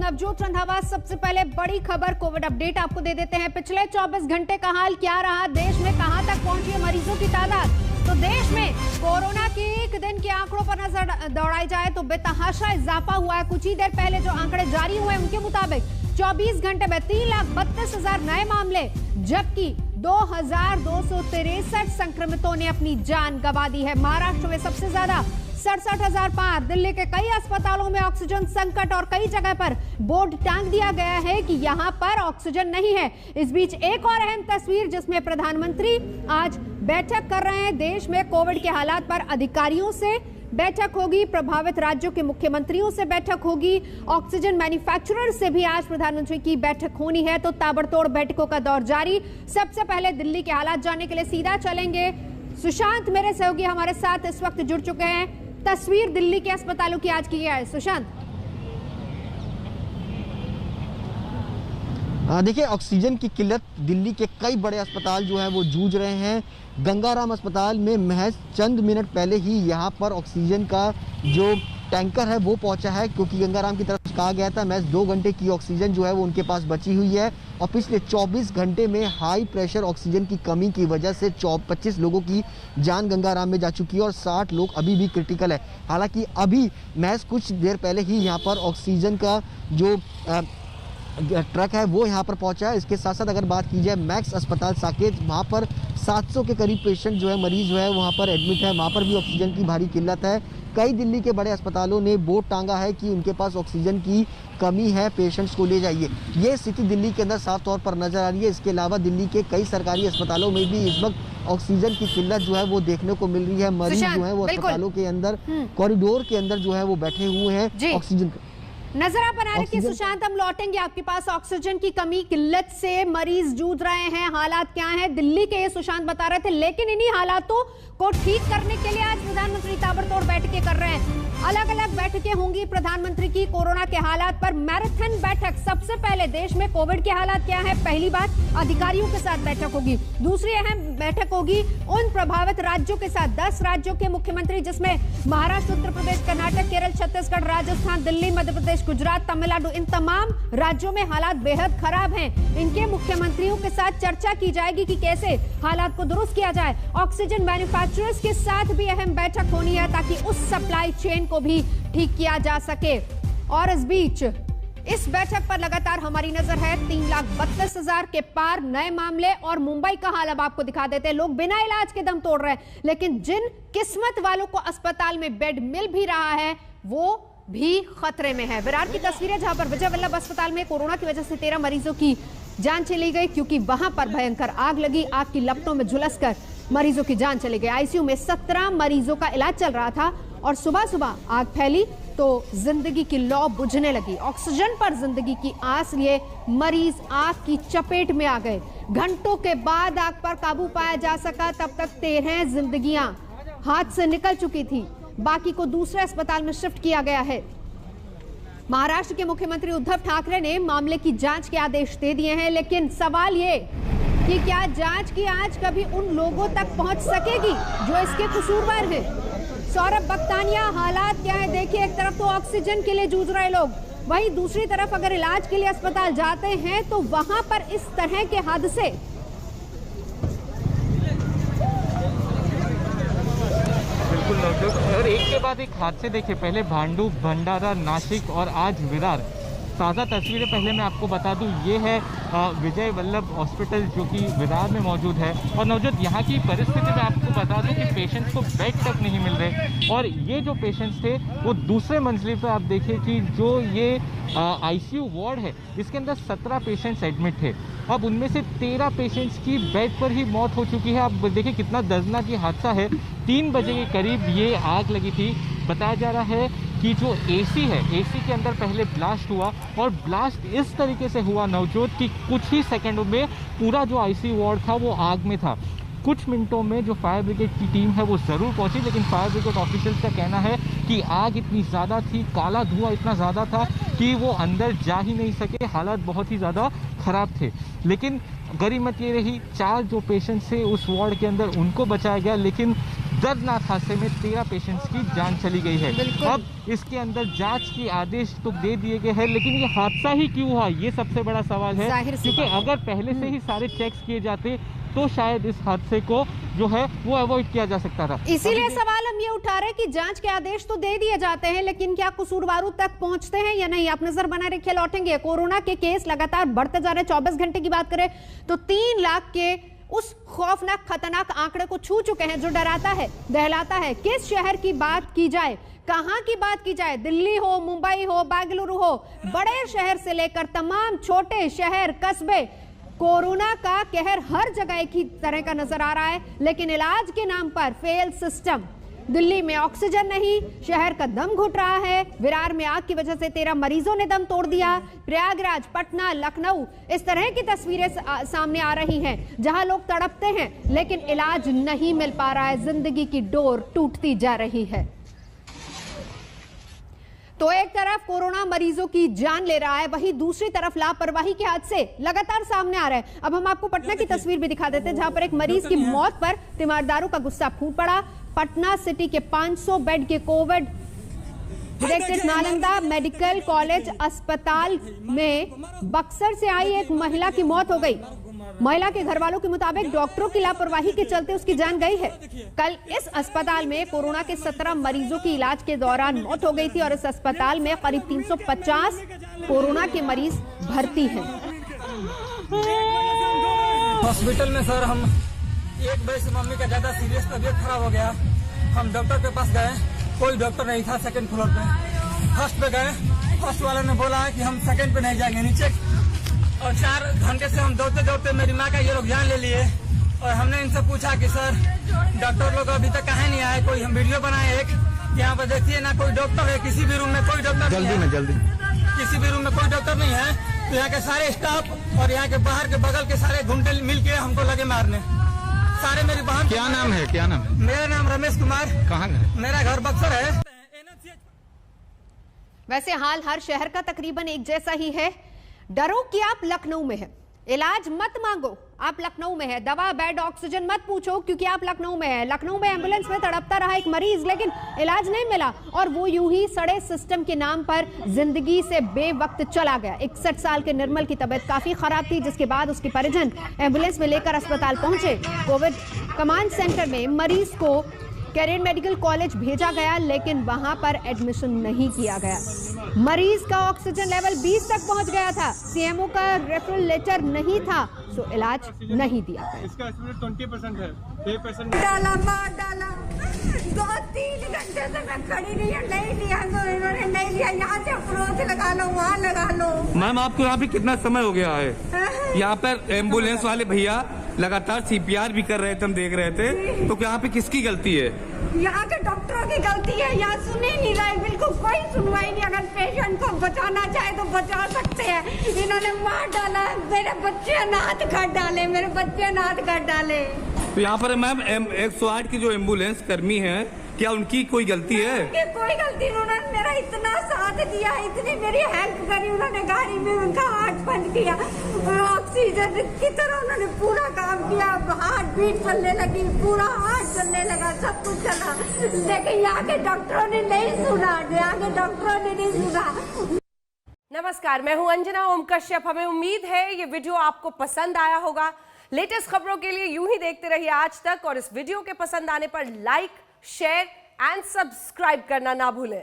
नवजोत रंधावा, सबसे पहले बड़ी खबर कोविड अपडेट आपको दे देते हैं। पिछले 24 घंटे का हाल क्या रहा, देश में कहां तक पहुंची है मरीजों की तादाद। तो देश में कोरोना के एक दिन के आंकड़ों पर नजर दौड़ाई जाए तो बेतहाशा इजाफा हुआ है। कुछ ही देर पहले जो आंकड़े जारी हुए उनके मुताबिक 24 घंटे में 3,32,000 नए मामले, जबकि 2,263 संक्रमितों ने अपनी जान गंवा दी है। महाराष्ट्र में सबसे ज्यादा 67,000 पार। दिल्ली के कई अस्पतालों में ऑक्सीजन संकट और कई जगह पर बोर्ड टांग दिया गया है कि यहां पर ऑक्सीजन नहीं है। इस बीच एक और अहम तस्वीर जिसमें प्रधानमंत्री आज बैठक कर रहे हैं। देश में कोविड के हालात पर अधिकारियों से बैठक होगी, प्रभावित राज्यों के मुख्यमंत्रियों से बैठक होगी, ऑक्सीजन मैन्युफैक्चरर से भी आज प्रधानमंत्री की बैठक होनी है। तो ताबड़तोड़ बैठकों का दौर जारी। सबसे पहले दिल्ली के हालात जानने के लिए सीधा चलेंगे। सुशांत मेरे सहयोगी हमारे साथ इस वक्त जुड़ चुके हैं। तस्वीर दिल्ली के अस्पतालों की आज की है, सुशांत। देखिए, ऑक्सीजन की किल्लत दिल्ली के कई बड़े अस्पताल जो है वो जूझ रहे हैं। गंगाराम अस्पताल में महज चंद मिनट पहले ही यहाँ पर ऑक्सीजन का जो टैंकर है वो पहुंचा है, क्योंकि गंगाराम की तरफ कहा गया था महज 2 घंटे की ऑक्सीजन जो है वो उनके पास बची हुई है। और पिछले 24 घंटे में हाई प्रेशर ऑक्सीजन की कमी की वजह से 25 लोगों की जान गंगाराम में जा चुकी है और 60 लोग अभी भी क्रिटिकल है। हालांकि अभी महज कुछ देर पहले ही यहाँ पर ऑक्सीजन का जो ट्रक है वो यहाँ पर पहुंचा है। इसके साथ साथ अगर बात की जाए मैक्स अस्पताल साकेत, वहाँ पर 700 के करीब पेशेंट जो है, मरीज जो है वहाँ पर एडमिट है। वहाँ पर भी ऑक्सीजन की भारी किल्लत है। कई दिल्ली के बड़े अस्पतालों ने बोर्ड टांगा है कि उनके पास ऑक्सीजन की कमी है, पेशेंट्स को ले जाइए। ये स्थिति दिल्ली के अंदर साफ तौर पर नजर आ रही है। इसके अलावा दिल्ली के कई सरकारी अस्पतालों में भी इस वक्त ऑक्सीजन की किल्लत जो है वो देखने को मिल रही है। मरीज जो है वो अस्पतालों के अंदर कॉरिडोर के अंदर जो है वो बैठे हुए हैं ऑक्सीजन। नजर आप बना रखिए सुशांत, हम लौटेंगे आपके पास। ऑक्सीजन की कमी, किल्लत से मरीज जूझ रहे हैं, हालात क्या हैं दिल्ली के, ये सुशांत बता रहे थे। लेकिन इन्हीं हालातों को ठीक करने के लिए आज प्रधानमंत्री ताबड़तोड़ बैठकें कर रहे हैं। अलग अलग बैठकें होंगी प्रधानमंत्री की कोरोना के हालात पर। मैराथन बैठक, सबसे पहले देश में कोविड के हालात क्या है, पहली बात अधिकारियों के साथ बैठक होगी। दूसरी अहम बैठक होगी उन प्रभावित राज्यों के साथ, 10 राज्यों के मुख्यमंत्री, जिसमें महाराष्ट्र, उत्तर प्रदेश, कर्नाटक, केरल, छत्तीसगढ़, राजस्थान, दिल्ली, मध्य प्रदेश, गुजरात, तमिलनाडु, इन तमाम राज्यों में हालात बेहद खराब हैं। इनके मुख्यमंत्रियों के साथ चर्चा की जाएगी कि कैसे हालात को दुरुस्त किया जाए। ऑक्सीजन मैन्युफैक्चरर्स के साथ भी अहम बैठक होनी है ताकि उस सप्लाई चेन को भी ठीक किया जा सके। और इस बीच इस बैठक पर लगातार हमारी नजर है। 3,32,000 के पार नए मामले और मुंबई का हाल अब आपको दिखा देते हैं। लोग बिना इलाज के दम तोड़ रहे हैं, लेकिन जिन किस्मत वालों को अस्पताल में बेड मिल भी रहा है वो भी खतरे में है। विरार की तस्वीरें जहां पर विजय वल्लभ अस्पताल में कोरोना की वजह से 13 मरीजों की जान चली गई, क्योंकि वहां पर भयंकर आग लगी। आग की लपटों में झुलसकर मरीजों की जान चली गई। आईसीयू में 17 मरीजों का इलाज चल रहा था और सुबह सुबह आग फैली तो जिंदगी की लौ बुझने लगी। ऑक्सीजन पर जिंदगी की आस लिए मरीज आग की चपेट में आ गए। घंटों के बाद आग पर काबू पाया जा सका। तब तक 13 जिंदगियां हाथ से निकल चुकी थी, बाकी को दूसरे अस्पताल में शिफ्ट किया गया है। महाराष्ट्र के मुख्यमंत्री उद्धव ठाकरे ने मामले की जांच के आदेश दे दिए हैं, लेकिन सवाल ये कि क्या जांच की आंच कभी उन लोगों तक पहुंच सकेगी जो इसके कसूरवार हैं। सौरभ बख्तानिया, हालात क्या है देखिए। एक तरफ तो ऑक्सीजन के लिए जूझ रहे लोग, वहीं दूसरी तरफ अगर इलाज के लिए अस्पताल जाते हैं तो वहां पर इस तरह के हादसे। बिल्कुल नवजोत, और एक के बाद एक हादसे देखिए। पहले भांडू, भंडारा, नासिक और आज विरार। ताज़ा तस्वीरें पहले मैं आपको बता दूं, ये है विजय वल्लभ हॉस्पिटल जो कि विरार में मौजूद है। और नवजोत, यहाँ की परिस्थिति मैं आपको बता दूं कि पेशेंट्स को बेड तक नहीं मिल रहे। और ये जो पेशेंट्स थे वो दूसरे मंजिल पर, आप देखिए कि जो ये आईसीयू वार्ड है इसके अंदर 17 पेशेंट्स एडमिट थे। अब उनमें से 13 पेशेंट्स की बेड पर ही मौत हो चुकी है। अब देखिए कितना दर्दनाक ये हादसा है। 3 बजे के करीब ये आग लगी थी। बताया जा रहा है कि जो एसी है, एसी के अंदर पहले ब्लास्ट हुआ और ब्लास्ट इस तरीके से हुआ नवजोत कि कुछ ही सेकंडों में पूरा जो आईसीयू वार्ड था वो आग में था। कुछ मिनटों में जो फायर ब्रिगेड की टीम है वो ज़रूर पहुंची, लेकिन फायर ब्रिगेड ऑफिशियल्स का कहना है कि आग इतनी ज़्यादा थी, काला धुआं इतना ज़्यादा था कि वो अंदर जा ही नहीं सके। हालात बहुत ही ज़्यादा ख़राब थे। लेकिन गरीमत ये रही, 4 जो पेशेंट्स थे उस वार्ड के अंदर उनको बचाया गया, लेकिन दर्दनाक हादसे में 13 पेशेंट्स की जान चली गई है। बिल्कुल। अब इसके अंदर जांच के आदेश तो दे दिए गए हैं, लेकिन ये हादसा ही क्यों हुआ, ये सबसे बड़ा सवाल है। जाहिर सी क्योंकि बात। अगर पहले से ही सारे चेक्स किए जाते तो शायद इस हादसे को जो है वो अवॉइड किया जा सकता था। इसीलिए सवाल हम ये उठा रहे हैं कि जांच के आदेश तो दे दिए जाते हैं, लेकिन क्या कसूरवारों तक पहुंचते हैं या नहीं। आप नजर बनाए रखिए, लौटेंगे। कोरोना के केस लगातार बढ़ते जा रहे हैं। 24 घंटे की बात करें तो 3 लाख के उस खौफनाक खतरनाक आंकड़े को छू चुके हैं जो डराता है, दहलाता है। किस शहर की बात की जाए, कहां की बात की जाए, दिल्ली हो, मुंबई हो, बेंगलुरु हो, बड़े शहर से लेकर तमाम छोटे शहर कस्बे, कोरोना का कहर हर जगह एक ही तरह का नजर आ रहा है। लेकिन इलाज के नाम पर फेल सिस्टम। दिल्ली में ऑक्सीजन नहीं, शहर का दम घुट रहा है। विरार में आग की वजह से 13 मरीजों ने दम तोड़ दिया। प्रयागराज, पटना, लखनऊ, इस तरह की तस्वीरें सामने आ रही हैं जहां लोग तड़पते हैं लेकिन इलाज नहीं मिल पा रहा है। जिंदगी की डोर टूटती जा रही है। तो एक तरफ कोरोना मरीजों की जान ले रहा है, वहीं दूसरी तरफ लापरवाही के हादसे लगातार सामने आ रहे हैं। अब हम आपको पटना की तस्वीर भी दिखा देते हैं जहां पर एक मरीज की मौत पर तीमारदारों का गुस्सा फूट पड़ा। पटना सिटी के 500 बेड के Covid directed Nalanda medical college अस्पताल में बक्सर से आई एक महिला की मौत हो गई। महिला के घर वालों के मुताबिक डॉक्टरों की लापरवाही के चलते उसकी जान गई है। कल इस अस्पताल में कोरोना के 17 मरीजों की इलाज के दौरान मौत हो गई थी और इस अस्पताल में करीब 350 कोरोना के मरीज भर्ती हैं। हॉस्पिटल में सर हम 1 बजे से मम्मी का ज्यादा सीरियस तबीयत खराब हो गया। हम डॉक्टर के पास गए, कोई डॉक्टर नहीं था। सेकंड फ्लोर पे, फर्स्ट पे गए, फर्स्ट वाले ने बोला है कि हम सेकंड पे नहीं जाएंगे, नीचे। और 4 घंटे से हम दौड़ते दौड़ते मेरी माँ का ये लोग जान ले लिए। और हमने इनसे पूछा कि सर डॉक्टर लोग अभी तक कहीं नहीं आए। कोई हम वीडियो बनाए एक, यहाँ पर देखिए ना कोई डॉक्टर है, किसी भी रूम में कोई डॉक्टर नहीं है। जल्दी किसी भी रूम में कोई डॉक्टर नहीं है। तो यहाँ के सारे स्टाफ और यहाँ के बाहर के बगल के सारे गुंडे मिलके हमको लगे मारने। सारे मेरी बहन। क्या नाम है, क्या नाम है? मेरा नाम रमेश कुमार। कहाँ है? मेरा घर बक्सर है। वैसे हाल हर शहर का तकरीबन एक जैसा ही है। डरो कि आप लखनऊ में है, इलाज मत मांगो, आप लखनऊ में है। दवा, बेड, ऑक्सीजन मत पूछो क्योंकि आप लखनऊ में है। लखनऊ में एम्बुलेंस में तड़पता रहा एक मरीज, लेकिन इलाज नहीं मिला और वो यूं ही सड़े सिस्टम के नाम पर जिंदगी से बेवक्त चला गया। 61 साल के निर्मल की तबीयत काफी खराब थी, जिसके बाद उसके परिजन एम्बुलेंस में लेकर अस्पताल पहुंचे। कोविड कमांड सेंटर में मरीज को कैरियर मेडिकल कॉलेज भेजा गया, लेकिन वहां पर एडमिशन नहीं किया गया। मरीज का ऑक्सीजन लेवल 20 तक पहुंच गया था। सीएमओ का रेफरल लेटर नहीं था, तो इलाज नहीं दिया गया। इसका एस्टिमेट 20% है। 6% डाला मार डाला। 2-3 घंटे से मैं खड़ी रही, नहीं लिया तो इन्होंने नहीं लिया। यहाँ से अप्रोच लगा लो, वहाँ लगा लो। मैम आपको यहाँ पे कितना समय हो गया है? यहाँ पर एम्बुलेंस वाले भैया लगातार CPR भी कर रहे थे, हम देख रहे थे। तो यहाँ पे किसकी गलती है? यहाँ के डॉक्टरों की गलती है। यहाँ सुन ही नहीं रहे, बिल्कुल कोई सुनवाई नहीं। अगर पेशेंट को बचाना चाहे तो बचा सकते हैं। इन्होंने मार डाला, मेरे बच्चे नाथ काट डाले, मेरे बच्चे नाथ काट डाले। तो यहाँ पर मैम 108 की जो एम्बुलेंस कर्मी है, क्या उनकी कोई गलती है? कोई गलती, उन्होंने मेरा इतना साथ दिया, इतनी मेरी हेल्प करी। उन्होंने गाड़ी में उनका हार्ट बंद किया, ऑक्सीजन की तरह उन्होंने पूरा काम किया। हार्ट बीट चलने लगी, पूरा हार्ट चलने लगा, सब कुछ चला। लेकिन यहाँ के डॉक्टरों ने नहीं सुना, यहाँ के डॉक्टरों ने नहीं सुना। नमस्कार, मैं हूं अंजना ओम कश्यप। हमें उम्मीद है ये वीडियो आपको पसंद आया होगा। लेटेस्ट खबरों के लिए यूं ही देखते रहिए आज तक, और इस वीडियो के पसंद आने पर लाइक, शेयर एंड सब्सक्राइब करना ना भूलें।